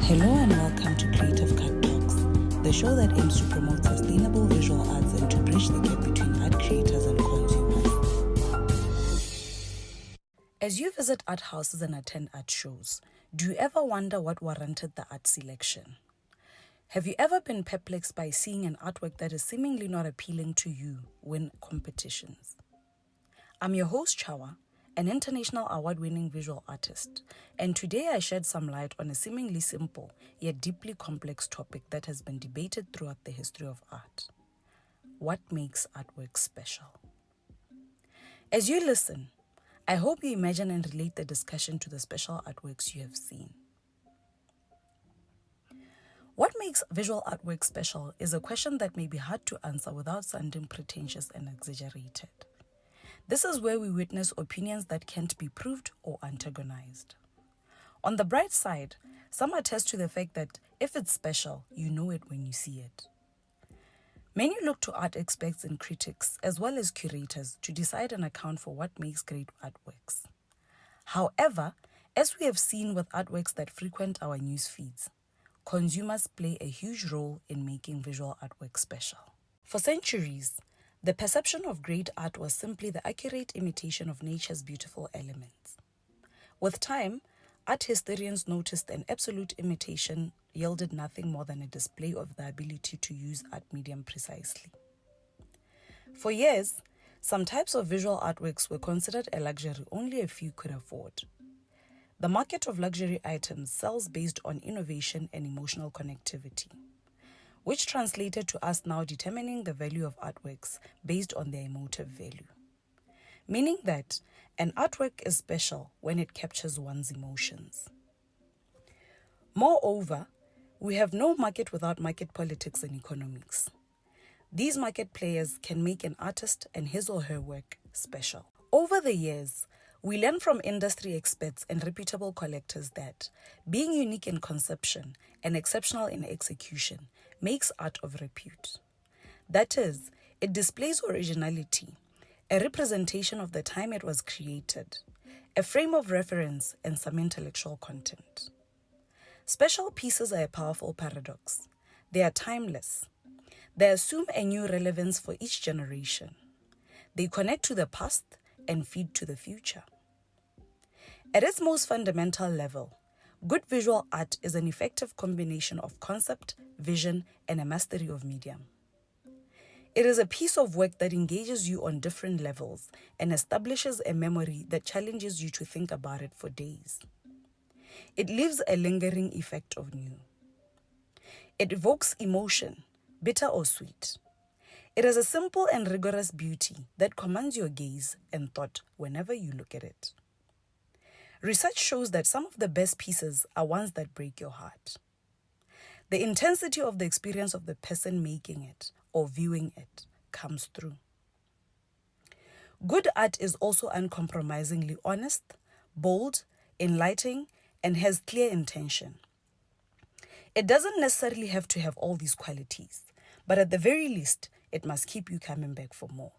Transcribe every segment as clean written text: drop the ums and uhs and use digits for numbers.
Hello and welcome to Creative Cut Talks, the show that aims to promote sustainable visual arts and to bridge the gap between art creators and consumers. As you visit art houses and attend art shows, do you ever wonder what warranted the art selection? Have you ever been perplexed by seeing an artwork that is seemingly not appealing to you win competitions? I'm your host, Chawa, an international award-winning visual artist, and today I shed some light on a seemingly simple yet deeply complex topic that has been debated throughout the history of art. What makes artwork special? As you listen, I hope you imagine and relate the discussion to the special artworks you have seen. What makes visual artwork special is a question that may be hard to answer without sounding pretentious and exaggerated. This is where we witness opinions that can't be proved or antagonized. On the bright side, some attest to the fact that if it's special, you know it when you see it. Many look to art experts and critics, as well as curators, to decide and account for what makes great artworks. However, as we have seen with artworks that frequent our news feeds, consumers play a huge role in making visual artwork special. For centuries, the perception of great art was simply the accurate imitation of nature's beautiful elements. With time, art historians noticed an absolute imitation yielded nothing more than a display of the ability to use art medium precisely. For years, some types of visual artworks were considered a luxury only a few could afford. The market of luxury items sells based on innovation and emotional connectivity, which translated to us now determining the value of artworks based on their emotive value. Meaning that an artwork is special when it captures one's emotions. Moreover, we have no market without market politics and economics. These market players can make an artist and his or her work special. Over the years, we learn from industry experts and reputable collectors that being unique in conception and exceptional in execution makes art of repute. That is, it displays originality, a representation of the time it was created, a frame of reference, and some intellectual content. Special pieces are a powerful paradox. They are timeless. They assume a new relevance for each generation. They connect to the past and feed to the future. At its most fundamental level, good visual art is an effective combination of concept, vision, and a mastery of medium. It is a piece of work that engages you on different levels and establishes a memory that challenges you to think about it for days. It leaves a lingering effect of you. It evokes emotion, bitter or sweet. It has a simple and rigorous beauty that commands your gaze and thought whenever you look at it. Research shows that some of the best pieces are ones that break your heart. The intensity of the experience of the person making it or viewing it comes through. Good art is also uncompromisingly honest, bold, enlightening, and has clear intention. It doesn't necessarily have to have all these qualities, but at the very least, it must keep you coming back for more.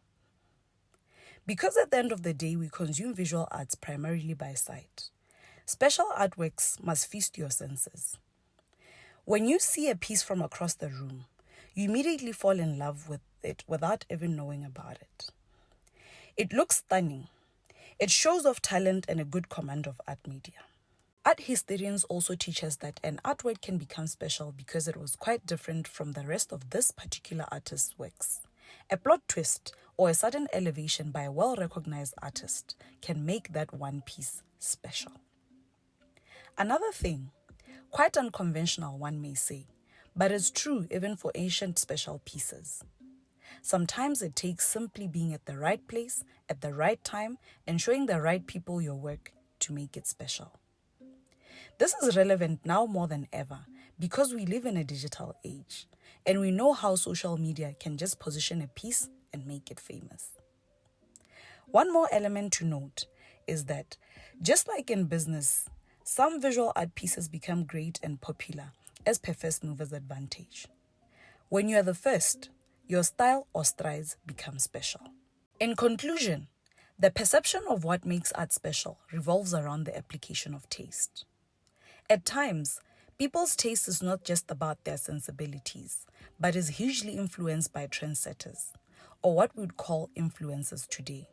Because at the end of the day, we consume visual arts primarily by sight, special artworks must feast your senses. When you see a piece from across the room, you immediately fall in love with it without even knowing about it. It looks stunning. It shows off talent and a good command of art media. Art historians also teach us that an artwork can become special because it was quite different from the rest of this particular artist's works. A plot twist or a sudden elevation by a well-recognized artist can make that one piece special. Another thing, quite unconventional one may say, but it's true even for ancient special pieces. Sometimes it takes simply being at the right place, at the right time, and showing the right people your work to make it special. This is relevant now more than ever because we live in a digital age and we know how social media can just position a piece and make it famous. One more element to note is that just like in business, some visual art pieces become great and popular as per first mover's advantage. When you are the first, your style or strides become special. In conclusion, the perception of what makes art special revolves around the application of taste. At times, People's taste is not just about their sensibilities, but is hugely influenced by trendsetters, or what we would call influencers today.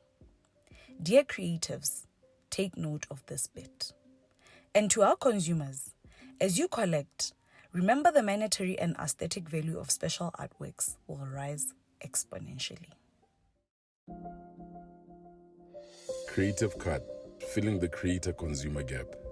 Dear creatives, take note of this bit. And to our consumers, as you collect, remember the monetary and aesthetic value of special artworks will rise exponentially. Creative Cut, filling the creator-consumer gap.